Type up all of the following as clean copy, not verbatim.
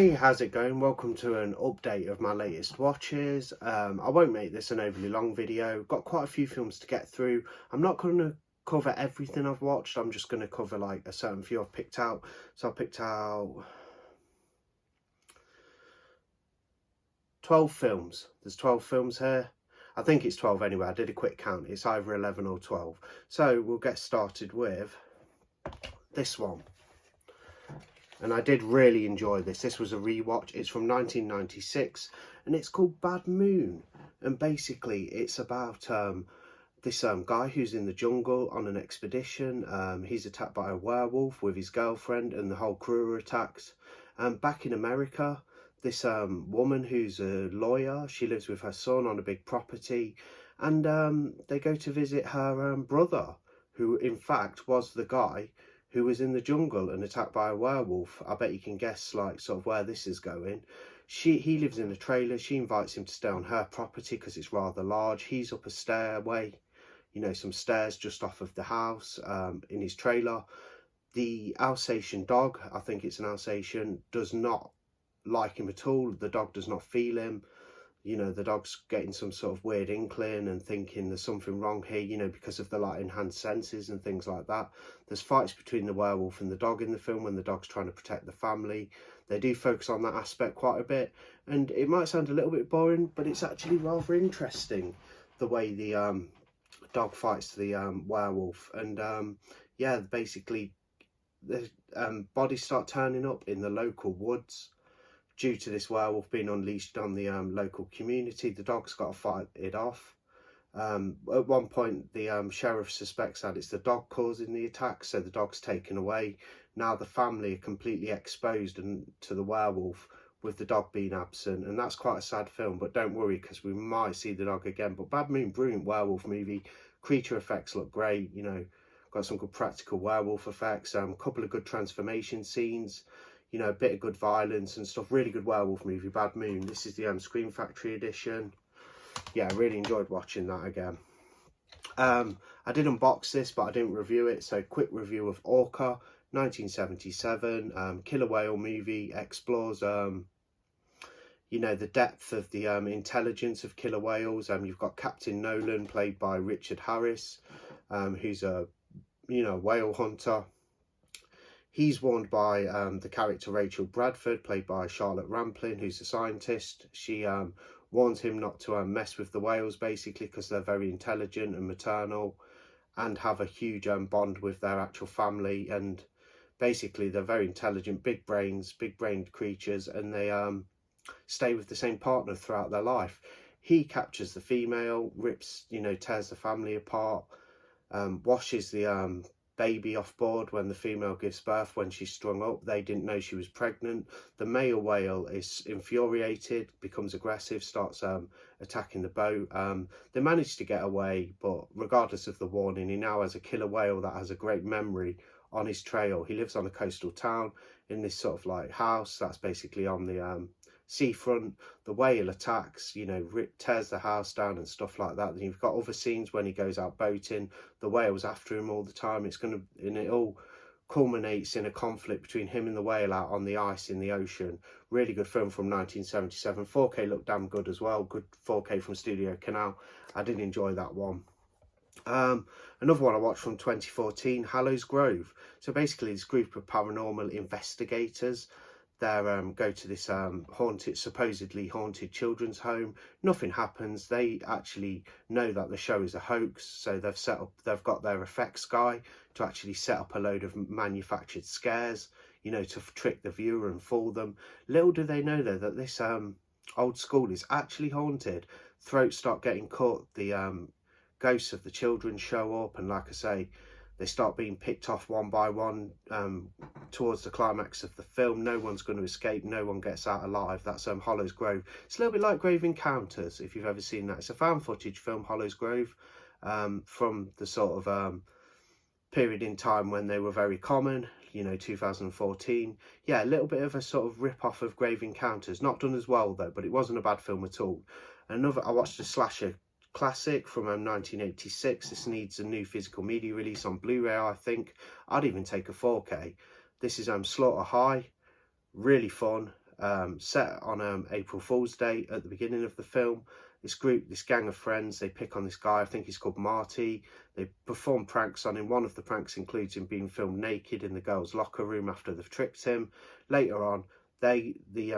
Hey, how's it going? Welcome to an update of my latest watches. I won't make this an overly long video. Got quite a few films to get through. I'm not going to cover everything I've watched. I'm just going to cover like a certain few I've picked out. So I picked out 12 films. There's 12 films here. I think it's 12 anyway. I did a quick count. It's either 11 or 12. So we'll get started with this one. And I did really enjoy this. This was a rewatch. It's from 1996 and it's called Bad Moon. And basically it's about this guy who's in the jungle on an expedition. He's attacked by a werewolf with his girlfriend and the whole crew are attacked. Back in America, this woman who's a lawyer, she lives with her son on a big property, and they go to visit her brother, who in fact was the guy who was in the jungle and attacked by a werewolf. I bet you can guess like sort of where this is going. He lives in a trailer. She invites him to stay on her property because it's rather large. He's up a stairway, you know, some stairs just off of the house, in his trailer. The Alsatian dog, I think it's an Alsatian, does not like him at all. The dog does not feel him. You know, the dog's getting some sort of weird inkling and thinking there's something wrong here, you know, because of the like enhanced senses and things like that. There's fights between the werewolf and the dog in the film when the dog's trying to protect the family. They do focus on that aspect quite a bit, and it might sound a little bit boring, but it's actually rather interesting the way the dog fights the werewolf. And yeah, basically the bodies start turning up in the local woods due to this werewolf being unleashed on the local community. The dog's got to fight it off. At one point, the sheriff suspects that it's the dog causing the attack, so the dog's taken away. Now the family are completely exposed to the werewolf, with the dog being absent, and that's quite a sad film. But don't worry, because we might see the dog again. But Bad Moon, brilliant werewolf movie. Creature effects look great, you know, got some good practical werewolf effects, a couple of good transformation scenes, you know, a bit of good violence and stuff. Really good werewolf movie, Bad Moon. This is the Scream Factory edition. Yeah, I really enjoyed watching that again. I did unbox this, but I didn't review it. So quick review of Orca, 1977. Killer whale movie, explores, you know, the depth of the intelligence of killer whales. You've got Captain Nolan, played by Richard Harris, who's a, you know, whale hunter. He's warned by the character Rachel Bradford, played by Charlotte Rampling, who's a scientist. She warns him not to mess with the whales, basically, because they're very intelligent and maternal and have a huge bond with their actual family. And basically, they're very intelligent, big brained creatures, and they stay with the same partner throughout their life. He captures the female, rips, you know, tears the family apart, washes the baby off board when the female gives birth. When she's strung up, they didn't know she was pregnant. The male whale is infuriated, becomes aggressive, starts attacking the boat. They managed to get away, but regardless of the warning, he now has a killer whale that has a great memory on his trail. He lives on a coastal town in this sort of like house that's basically on the seafront. The whale attacks, you know, tears the house down and stuff like that. Then you've got other scenes when he goes out boating, the whale's after him all the time. And it all culminates in a conflict between him and the whale out on the ice in the ocean. Really good film from 1977. 4K looked damn good as well. Good 4K from Studio Canal. I did enjoy that one. Another one I watched from 2014, Hallows Grove. So basically this group of paranormal investigators, they go to this supposedly haunted children's home. Nothing happens. They actually know that the show is a hoax, so they've got their effects guy to actually set up a load of manufactured scares, you know, to trick the viewer and fool them. Little do they know though that this old school is actually haunted. Throats start getting cut, the ghosts of the children show up, and like I say, they start being picked off one by one towards the climax of the film. No one's going to escape. No one gets out alive. That's Hallows Grove. It's a little bit like Grave Encounters, if you've ever seen that. It's a found footage film, Hallows Grove, from the sort of period in time when they were very common, you know, 2014. Yeah, a little bit of a sort of rip-off of Grave Encounters. Not done as well, though, but it wasn't a bad film at all. I watched a slasher classic from 1986. This needs a new physical media release on Blu-ray, I think. I'd even take a 4K. This is Slaughter High. Really fun. set on April Fool's Day at the beginning of the film. This gang of friends, they pick on this guy, I think he's called Marty. They perform pranks on him. One of the pranks includes him being filmed naked in the girls' locker room after they've tricked him. Later on, the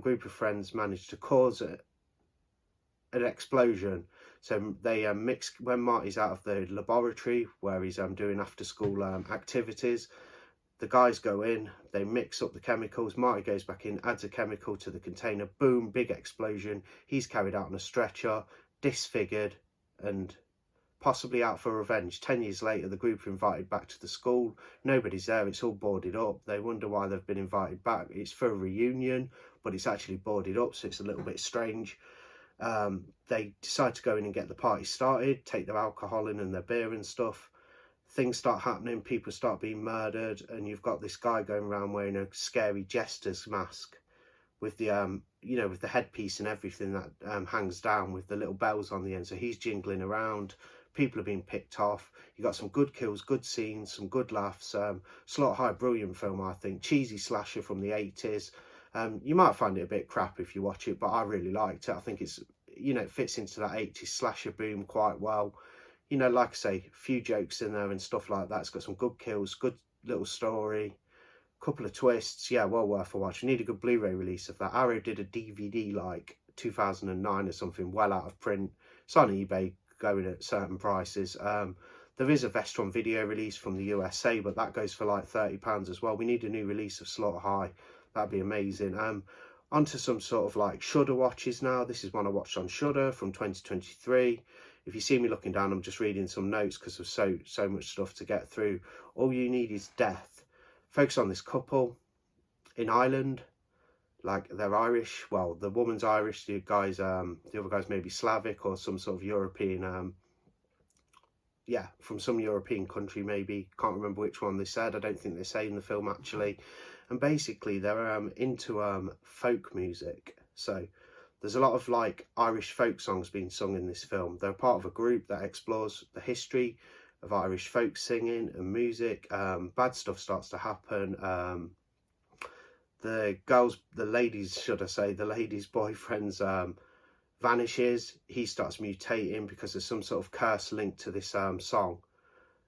group of friends manage to cause an explosion. So they mix, when Marty's out of the laboratory where he's doing after school activities, the guys go in, they mix up the chemicals, Marty goes back in, adds a chemical to the container, boom, big explosion. He's carried out on a stretcher, disfigured, and possibly out for revenge. 10 years later, the group are invited back to the school. Nobody's there, it's all boarded up. They wonder why they've been invited back. It's for a reunion, but it's actually boarded up, so it's a little bit strange. They decide to go in and get the party started, take their alcohol in and their beer and stuff. Things start happening, people start being murdered, and you've got this guy going around wearing a scary jester's mask with the with the headpiece and everything that hangs down with the little bells on the end. So he's jingling around, people are being picked off. You got some good kills, good scenes, some good laughs. Slaughter High, brilliant film, I think. Cheesy slasher from the 80s. You might find it a bit crap if you watch it, but I really liked it. I think it's, it fits into that 80s slasher boom quite well. Like I say, a few jokes in there and stuff like that. It's got some good kills, good little story, couple of twists. Yeah, well worth a watch. You need a good Blu-ray release of that. Arrow did a DVD like 2009 or something, well out of print. It's on eBay, going at certain prices. There is a Vestron video release from the USA, but that goes for like £30 as well. We need a new release of Slaughter High. That'd be amazing. Onto some sort of like Shudder watches now. This is one I watched on Shudder from 2023. If you see me looking down, I'm just reading some notes because there's so much stuff to get through. All You Need Is Death. Focus on this couple in Ireland. Like, they're Irish. Well, the woman's Irish. The other guy's maybe Slavic or some sort of European. Yeah, from some European country maybe. Can't remember which one they said. I don't think they say in the film actually. And basically they're into folk music. So there's a lot of like Irish folk songs being sung in this film. They're part of a group that explores the history of Irish folk singing and music. Bad stuff starts to happen. The ladies' boyfriend's vanishes. He starts mutating because there's some sort of curse linked to this song.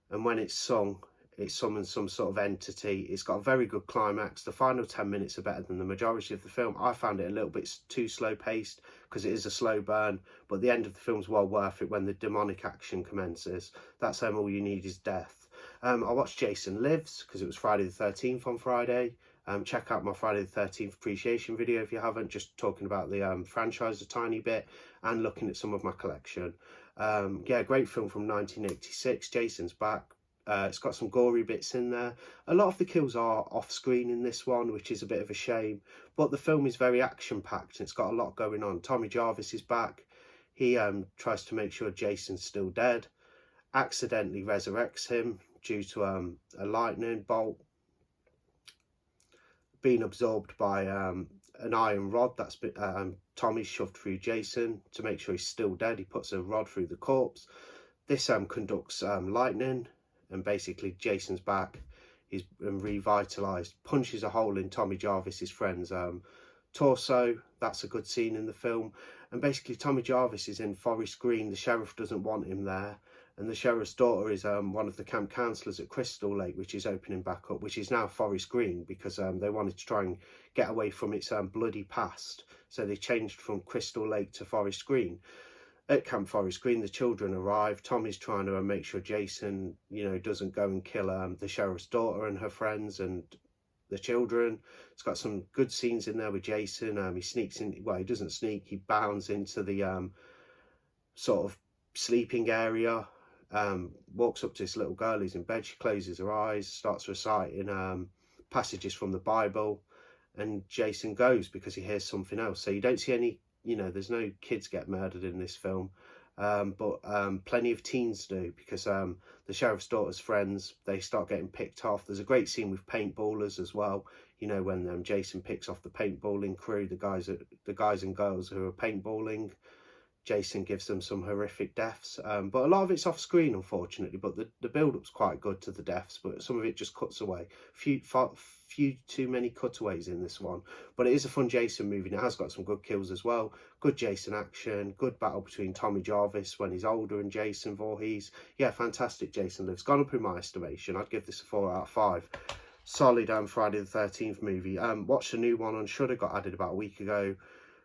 And when it's sung, it summons some sort of entity. It's got a very good climax. The final 10 minutes are better than the majority of the film. I found it a little bit too slow paced because it is a slow burn, but the end of the film's well worth it when the demonic action commences. That's All You Need Is Death. I watched Jason Lives because it was Friday the 13th on Friday. Check out my Friday the 13th appreciation video if you haven't, just talking about the franchise a tiny bit and looking at some of my collection. Yeah, great film from 1986. Jason's back. It's got some gory bits in there. A lot of the kills are off screen in this one, which is a bit of a shame, but the film is very action packed and it's got a lot going on. Tommy Jarvis is back. He tries to make sure Jason's still dead, accidentally resurrects him due to a lightning bolt being absorbed by an iron rod that's been Tommy shoved through Jason to make sure he's still dead. He puts a rod through the corpse. This conducts lightning, and basically Jason's back. He's revitalized, punches a hole in Tommy Jarvis's friend's torso. That's a good scene in the film. And basically Tommy Jarvis is in Forest Green. The sheriff doesn't want him there, and the sheriff's daughter is one of the camp counsellors at Crystal Lake, which is opening back up, which is now Forest Green, because they wanted to try and get away from its bloody past, so they changed from Crystal Lake to Forest Green. At Camp Forest Green, the children arrive. Tommy's trying to make sure Jason, doesn't go and kill the sheriff's daughter and her friends and the children. It's got some good scenes in there with Jason. He sneaks in, well, he doesn't sneak, he bounds into the sort of sleeping area, walks up to this little girl who's in bed. She closes her eyes, starts reciting passages from the Bible, and Jason goes because he hears something else. So you don't see any, there's no kids get murdered in this film, but plenty of teens do, because the sheriff's daughter's friends, they start getting picked off. There's a great scene with paintballers as well, when Jason picks off the paintballing crew, the guys and girls who are paintballing. Jason gives them some horrific deaths, but a lot of it's off screen, unfortunately. But the build-up's quite good to the deaths, but some of it just cuts away. Few too many cutaways in this one, but it is a fun Jason movie. And it has got some good kills as well. Good Jason action, good battle between Tommy Jarvis when he's older and Jason Voorhees. Yeah, fantastic Jason Lives. Gone up in my estimation. I'd give this a 4 out of 5. Solid Friday the 13th movie. Watched a new one on Shudder, got added about a week ago.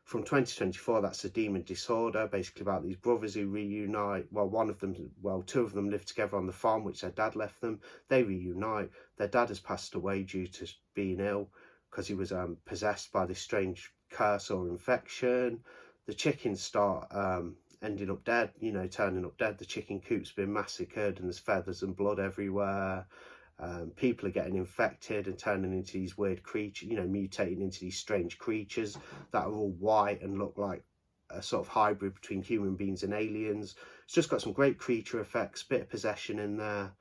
From 2024, that's A Demon Disorder, basically about these brothers who reunite. Well, two of them live together on the farm, which their dad left them. They reunite. Their dad has passed away due to being ill because he was possessed by this strange curse or infection. The chickens start ending up dead, you know, turning up dead. The chicken coop's been massacred and there's feathers and blood everywhere. People are getting infected and turning into these weird creatures, you know, mutating into these strange creatures that are all white and look like a sort of hybrid between human beings and aliens. It's just got some great creature effects, bit of possession in there,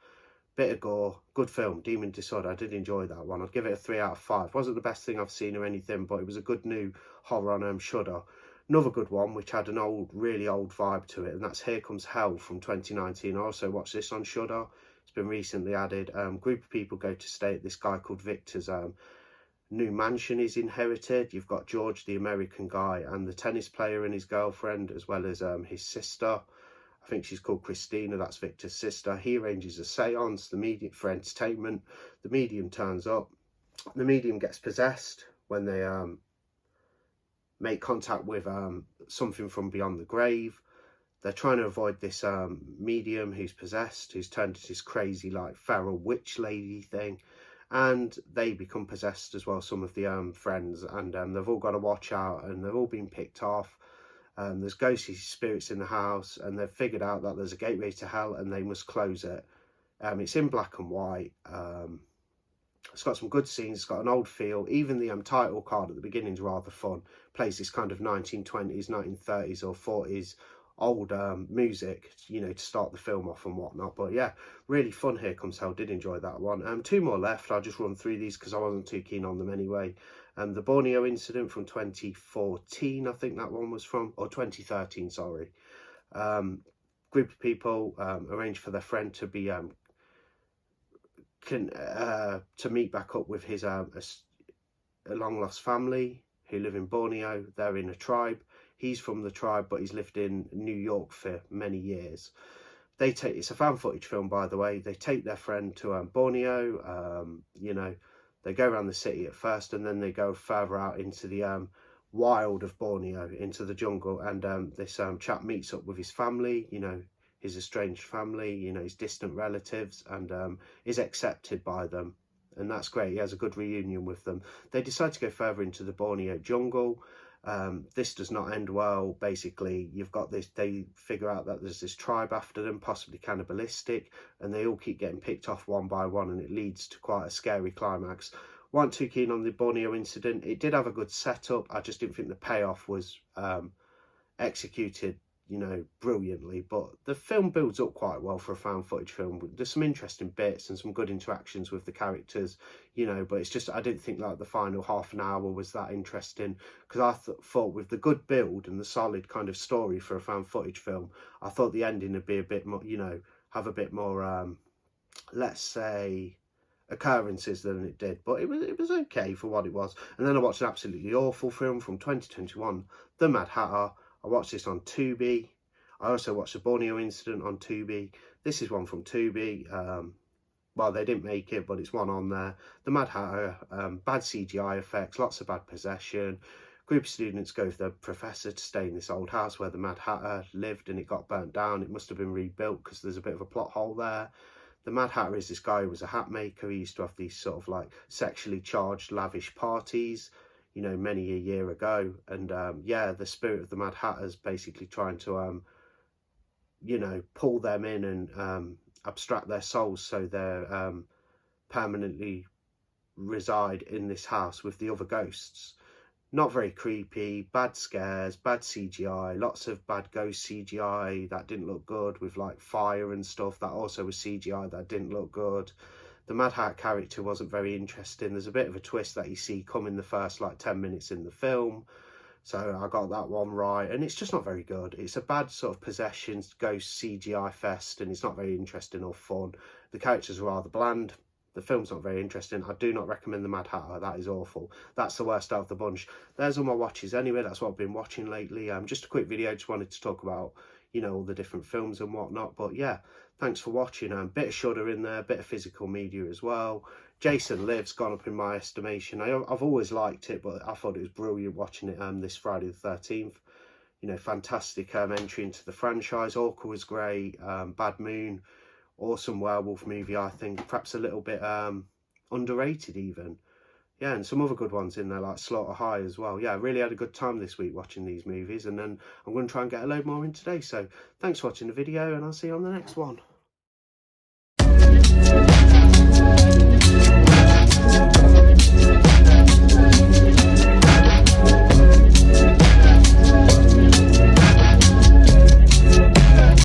bit of gore. Good film, Demon Disorder. I did enjoy that one. I'd give it a 3 out of 5. Wasn't the best thing I've seen or anything, but it was a good new horror on Shudder. Another good one, which had an old, really old vibe to it, and that's Here Comes Hell from 2019. I also watched this on Shudder. It's been recently added. Group of people go to stay at this guy called Victor's new mansion he's inherited. You've got George, the American guy, and the tennis player and his girlfriend, as well as his sister. I think she's called Christina, that's Victor's sister. He arranges a seance for entertainment. The medium turns up. The medium gets possessed when they make contact with something from beyond the grave. They're trying to avoid this medium who's possessed, who's turned into this crazy, like, feral witch lady thing. And they become possessed as well, some of the friends. And they've all got to watch out, and they're all being picked off. There's ghostly spirits in the house, and they've figured out that there's a gateway to hell, and they must close it. It's in black and white. It's got some good scenes. It's got an old feel. Even the title card at the beginning is rather fun. Plays this kind of 1920s, 1930s or 40s old music, you know, to start the film off and whatnot. But yeah, really fun. Here Comes Hell. Did enjoy that one. 2 more left. I'll just run through these because I wasn't too keen on them anyway. The Borneo Incident from 2014, I think that one was from, or 2013, sorry. Group of people arrange for their friend to be to meet back up with his a long lost family who live in Borneo. They're in a tribe. He's from the tribe, but he's lived in New York for many years. It's a fan footage film, by the way. They take their friend to Borneo. You know, they go around the city at first, and then they go further out into the wild of Borneo, into the jungle. And this chap meets up with his family, you know, his estranged family, you know, his distant relatives, and is accepted by them. And that's great. He has a good reunion with them. They decide to go further into the Borneo jungle. This does not end well. Basically, you've got this, they figure out that there's this tribe after them, possibly cannibalistic, and they all keep getting picked off one by one, and it leads to quite a scary climax. Weren't too keen on the Borneo Incident. It did have a good setup. I just didn't think the payoff was executed, you know, brilliantly, but the film builds up quite well for a found footage film. There's some interesting bits and some good interactions with the characters, you know, but it's just, I didn't think like the final half an hour was that interesting, because I thought with the good build and the solid kind of story for a found footage film, I thought the ending would be a bit more, you know, have a bit more let's say occurrences than it did, but it was okay for what it was. And then I watched an absolutely awful film from 2021, The Mad Hatter. I watched this on Tubi. I also watched the Borneo Incident on Tubi. This is one from Tubi. Well, they didn't make it, but it's one on there. The Mad Hatter, bad CGI effects, lots of bad possession. Group of students go with their professor to stay in this old house where the Mad Hatter lived, and it got burnt down. It must have been rebuilt because there's a bit of a plot hole there. The Mad Hatter is this guy who was a hat maker. He used to have these sort of like sexually charged, lavish parties, you know, many a year ago. And yeah, the spirit of the Mad Hatter's basically trying to, you know, pull them in and abstract their souls so they're permanently reside in this house with the other ghosts. Not very creepy, bad scares, bad CGI, lots of bad ghost CGI that didn't look good, with like fire and stuff that also was CGI that didn't look good. The Mad Hatter character wasn't very interesting. There's a bit of a twist that you see come in the first like 10 minutes in the film. So I got that one right, and it's just not very good. It's a bad sort of possession, ghost CGI fest, and it's not very interesting or fun. The characters are rather bland. The film's not very interesting. I do not recommend The Mad Hatter. That is awful. That's the worst out of the bunch. There's all my watches anyway. That's what I've been watching lately. Just a quick video. Just wanted to talk about, you know, all the different films and whatnot. But yeah, thanks for watching. Bit of Shudder in there, bit of physical media as well. Jason Live's gone up in my estimation. I've always liked it, but I thought it was brilliant watching it this Friday the 13th. You know, fantastic entry into the franchise. Orca was great. Bad Moon, awesome werewolf movie, I think. Perhaps a little bit underrated even. Yeah, and some other good ones in there, like Slaughter High as well. Yeah, I really had a good time this week watching these movies, and then I'm going to try and get a load more in today. So thanks for watching the video, and I'll see you on the next one.